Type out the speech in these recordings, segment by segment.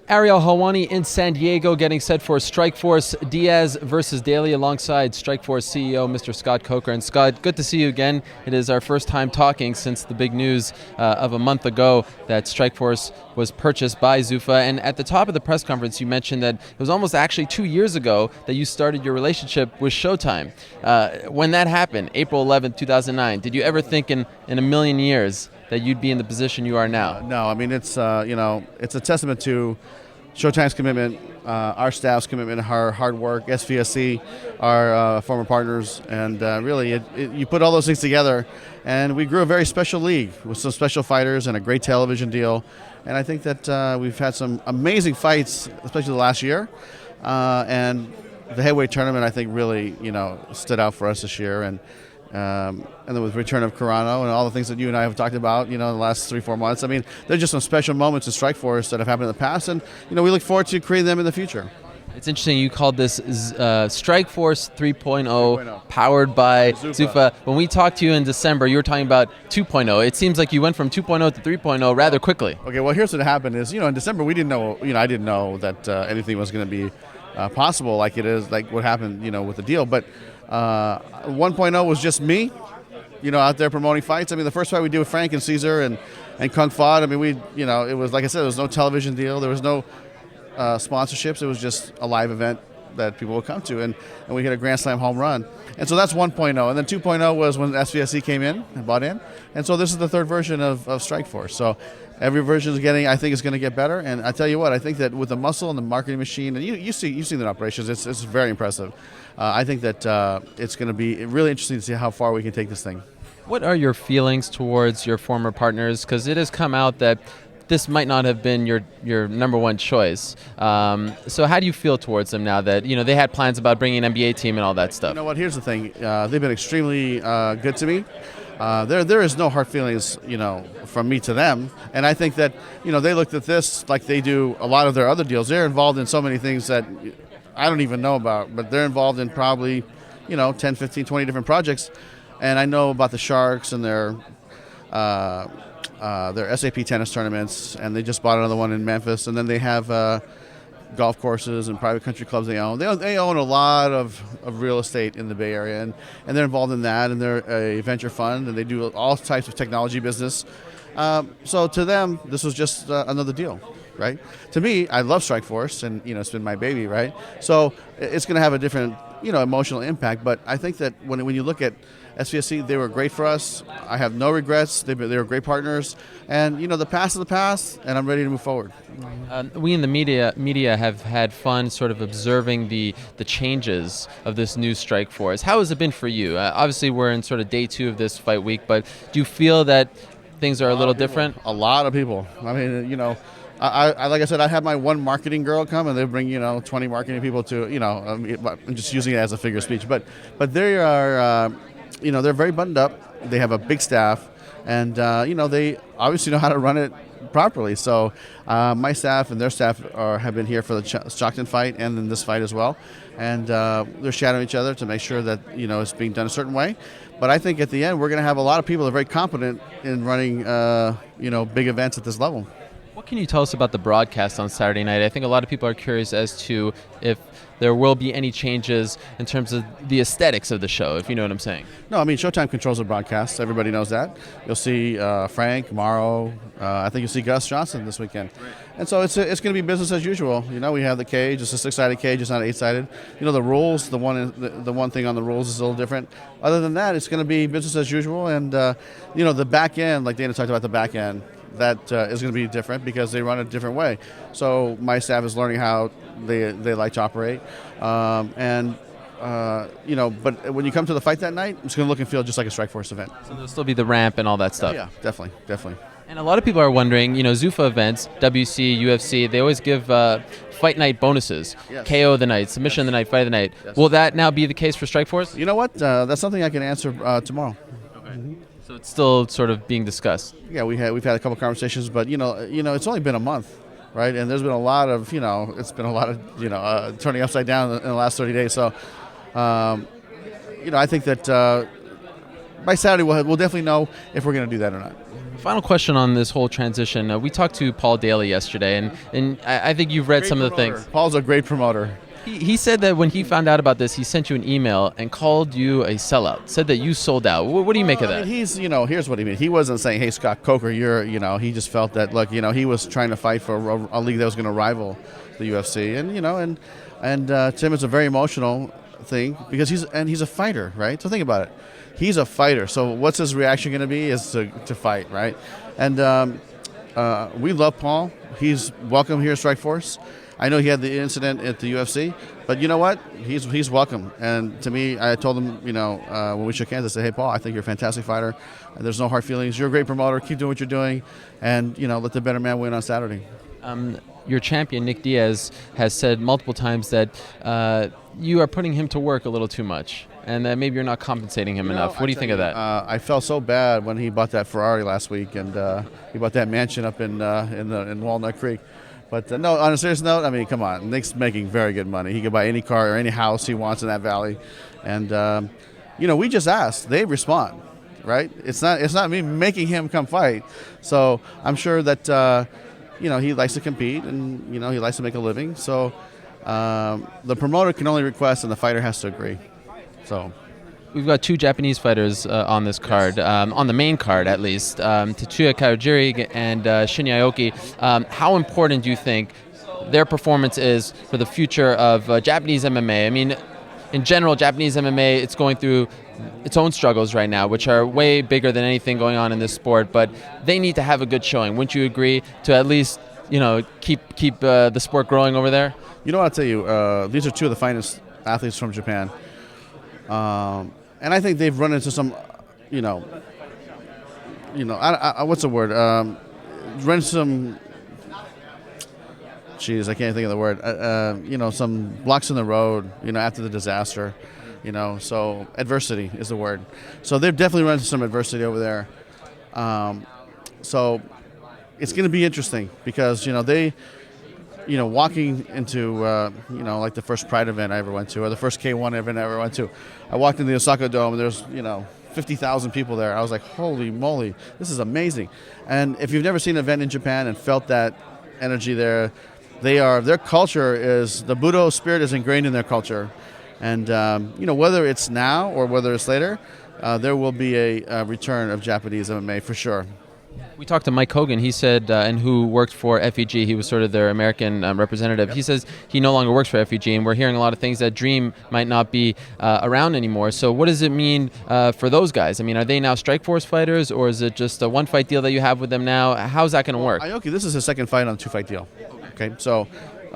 Ariel Helwani in San Diego getting set for Strikeforce Diaz versus Daly alongside Strikeforce CEO Mr. Scott Coker. And Scott, good to see you again. It is our first time talking since the big news of a month ago that Strikeforce was purchased by Zuffa. And at the top of the press conference, you mentioned that it was almost actually 2 years ago that you started your relationship with Showtime. When that happened, April 11th, 2009, did you ever think in a million years that you'd be in the position you are now? No, I mean it's it's a testament to Showtime's commitment, our staff's commitment, our hard work, SVSC, our former partners, and really you put all those things together, and we grew a very special league with some special fighters and a great television deal, and I think that we've had some amazing fights, especially the last year, and the heavyweight tournament I think really stood out for us this year, and then with the return of Carano and all the things that you and I have talked about, in the last 3-4 months. I mean, there's just some special moments in Strikeforce that have happened in the past, and we look forward to creating them in the future. It's interesting you called this Strikeforce 3.0 powered by Zuffa. When we talked to you in December, you were talking about 2.0. It seems like you went from 2.0 to 3.0 rather quickly. Okay, well, here's what happened is, in December we didn't know, I didn't know that anything was going to be possible like it is, like what happened, with the deal. But 1.0 was just me, out there promoting fights. I mean, the first fight we did with Frank and Caesar and Kung fought. I mean, it was, like I said, there was no television deal. There was no sponsorships. It was just a live event that people would come to, and we hit a Grand Slam home run. And so that's 1.0. And then 2.0 was when SVSC came in and bought in. And so this is the third version of Strikeforce. So every version I think is going to get better. And I tell you what, I think that with the muscle and the marketing machine, and you've seen the operations, it's very impressive. I think that it's going to be really interesting to see how far we can take this thing. What are your feelings towards your former partners? Because it has come out that this might not have been your number one choice. So how do you feel towards them now that they had plans about bringing an NBA team and all that stuff? You know what? Here's the thing. They've been extremely good to me. There is no hard feelings, from me to them. And I think that, they looked at this like they do a lot of their other deals. They're involved in so many things that I don't even know about, but they're involved in probably, 10, 15, 20 different projects. And I know about the Sharks and their SAP tennis tournaments, and they just bought another one in Memphis. And then they have golf courses and private country clubs they own. They own a lot of real estate in the Bay Area, and they're involved in that, and they're a venture fund, and they do all types of technology business. So to them, this was just another deal, right? To me, I love Strikeforce, and it's been my baby, right? So it's going to have a different emotional impact, but I think that when you look at SVSC, they were great for us. I have no regrets. They were great partners. And, the past is the past, and I'm ready to move forward. We in the media have had fun sort of observing the changes of this new Strikeforce. How has it been for you? Obviously, we're in sort of day 2 of this fight week, but do you feel that things are a little different? A lot of people. I mean, I like I said, I had my one marketing girl come, and they bring 20 marketing people to I'm just using it as a figure of speech, but they are they're very buttoned up. They have a big staff, and they obviously know how to run it properly. So my staff and their staff have been here for the Stockton fight and then this fight as well, and they're shadowing each other to make sure that it's being done a certain way. But I think at the end we're going to have a lot of people that are very competent in running big events at this level. What can you tell us about the broadcast on Saturday night? I think a lot of people are curious as to if there will be any changes in terms of the aesthetics of the show, if you know what I'm saying. No, I mean, Showtime controls the broadcast. Everybody knows that. You'll see Frank, Morrow. I think you'll see Gus Johnson this weekend. And so it's going to be business as usual. We have the cage. It's a 6-sided cage. It's not 8-sided. The rules, the one thing on the rules is a little different. Other than that, it's going to be business as usual. And, the back end, like Dana talked about the back end, that is going to be different because they run a different way. So my staff is learning how they like to operate. But when you come to the fight that night, it's going to look and feel just like a Strikeforce event. So there'll still be the ramp and all that stuff. Oh, yeah, definitely. And a lot of people are wondering, Zuffa events, WC, UFC, they always give fight night bonuses. Yes. KO of the night, submission of the night, fight of the night. Yes. Will that now be the case for Strikeforce? You know what? That's something I can answer tomorrow. Okay. Mm-hmm. So it's still sort of being discussed. Yeah, we've had a couple conversations, but it's only been a month, right? And there's been a lot of it's been a lot of turning upside down in the last 30 days. So I think that by Saturday we'll definitely know if we're going to do that or not. Final question on this whole transition. We talked to Paul Daly yesterday, and I think you've read some of the things. Paul's a great promoter. He said that when he found out about this, he sent you an email and called you a sellout. Said that you sold out. What do you make of that? I mean, here's what he meant. He wasn't saying, "Hey, Scott Coker, he just felt that, look, he was trying to fight for a league that was going to rival the UFC, and to him, it's a very emotional thing because he's a fighter, right? So think about it. He's a fighter. So what's his reaction going to be? Is to fight, right? And we love Paul. He's welcome here at Strikeforce. I know he had the incident at the UFC, but you know what? He's welcome. And to me, I told him, when we shook hands, I said, "Hey, Paul, I think you're a fantastic fighter. There's no hard feelings. You're a great promoter. Keep doing what you're doing, and let the better man win on Saturday." Your champion, Nick Diaz, has said multiple times that you are putting him to work a little too much, and that maybe you're not compensating him enough. What do you think of that? I felt so bad when he bought that Ferrari last week, and he bought that mansion up in Walnut Creek. But no, on a serious note, I mean, come on. Nick's making very good money. He can buy any car or any house he wants in that valley. And, we just asked. They respond, right? It's not me making him come fight. So I'm sure that, he likes to compete and, he likes to make a living. So the promoter can only request and the fighter has to agree. So we've got two Japanese fighters on this card, on the main card at least, Tetsuya Kawajiri and Shinya Aoki. How important do you think their performance is for the future of Japanese MMA? I mean, in general, Japanese MMA, it's going through its own struggles right now, which are way bigger than anything going on in this sport, but they need to have a good showing. Wouldn't you agree, to at least keep the sport growing over there? I'll tell you, these are two of the finest athletes from Japan. And I think they've run into some, what's the word? Run some, I can't think of the word. Some blocks in the road, after the disaster, so adversity is the word. So they've definitely run into some adversity over there. So it's going to be interesting because, they, walking into, like the first Pride event I ever went to, or the first K1 event I ever went to, I walked into the Osaka Dome and there's, 50,000 people there. I was like, holy moly, this is amazing. And if you've never seen an event in Japan and felt that energy there, their culture is, the Budo spirit is ingrained in their culture. And, whether it's now or whether it's later, there will be a return of Japanese MMA for sure. We talked to Mike Hogan. He said, and who worked for FEG, he was sort of their American representative. Yep. He says he no longer works for FEG, and we're hearing a lot of things that Dream might not be around anymore. So what does it mean for those guys? I mean, are they now Strikeforce fighters, or is it just a one-fight deal that you have with them now? How's that going to work? Aoki, this is his second fight on a two-fight deal. Okay, so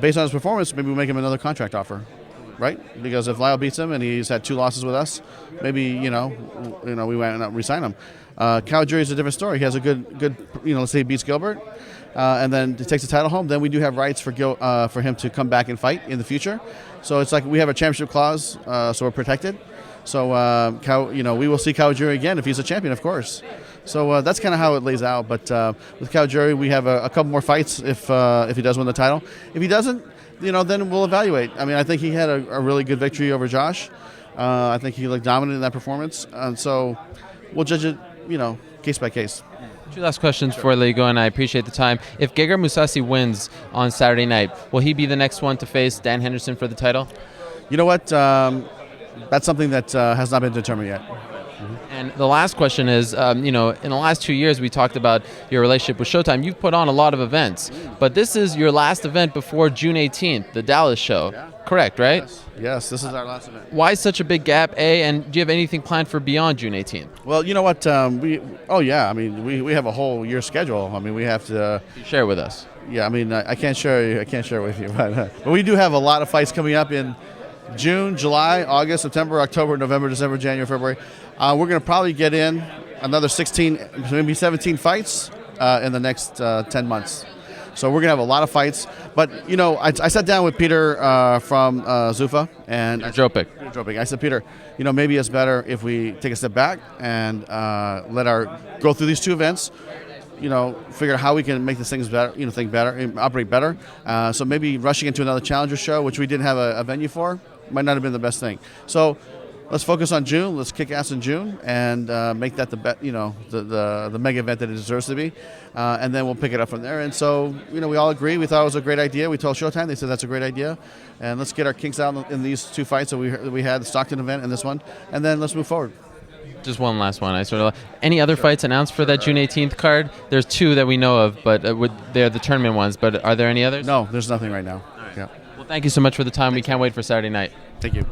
based on his performance, maybe we make him another contract offer. Right? Because if Lyle beats him and he's had 2 losses with us, maybe, we might not re-sign him. Kawajiri is a different story. He has a good let's say he beats Gilbert, and then takes the title home. Then we do have rights for him to come back and fight in the future. So it's like we have a championship clause, so we're protected. So, we will see Kawajiri again if he's a champion, of course. So that's kind of how it lays out. But with Kawajiri, we have a couple more fights if he does win the title. If he doesn't, then we'll evaluate. I mean, I think he had a really good victory over Josh. I think he looked dominant in that performance. And so we'll judge it, case by case. 2 last questions before I let you go, and I appreciate the time. If Gegard Mousasi wins on Saturday night, will he be the next one to face Dan Henderson for the title? You know what? That's something that has not been determined yet. And the last question is, in the last 2 years we talked about your relationship with Showtime. You've put on a lot of events, but this is your last event before June 18th, the Dallas show. Yeah. Correct, right? Yes, this is our last event. Why such a big gap, A, and do you have anything planned for beyond June 18th? Well, you know what? We have a whole year schedule. I mean, we have to... share with us. Yeah, I mean, I can't share with you, but we do have a lot of fights coming up in June, July, August, September, October, November, December, January, February. We're going to probably get in another 16, maybe 17 fights in the next 10 months. So we're going to have a lot of fights. But, I sat down with Peter from Zuffa. And Peter I said, Peter, maybe it's better if we take a step back and go through these 2 events, figure out how we can make these things better, think better, operate better. So maybe rushing into another challenger show, which we didn't have a venue for, might not have been the best thing. So let's focus on June. Let's kick ass in June and make that the mega event that it deserves to be, and then we'll pick it up from there. And so we all agree. We thought it was a great idea. We told Showtime. They said that's a great idea, and let's get our kinks out in these 2 fights that we had, the Stockton event and this one, and then let's move forward. Just one last one. Any other fights announced for that June 18th card? There's 2 that we know of, but they're the tournament ones. But are there any others? No, there's nothing right now. Yeah. Well, thank you so much for the time. We can't wait for Saturday night. Thank you.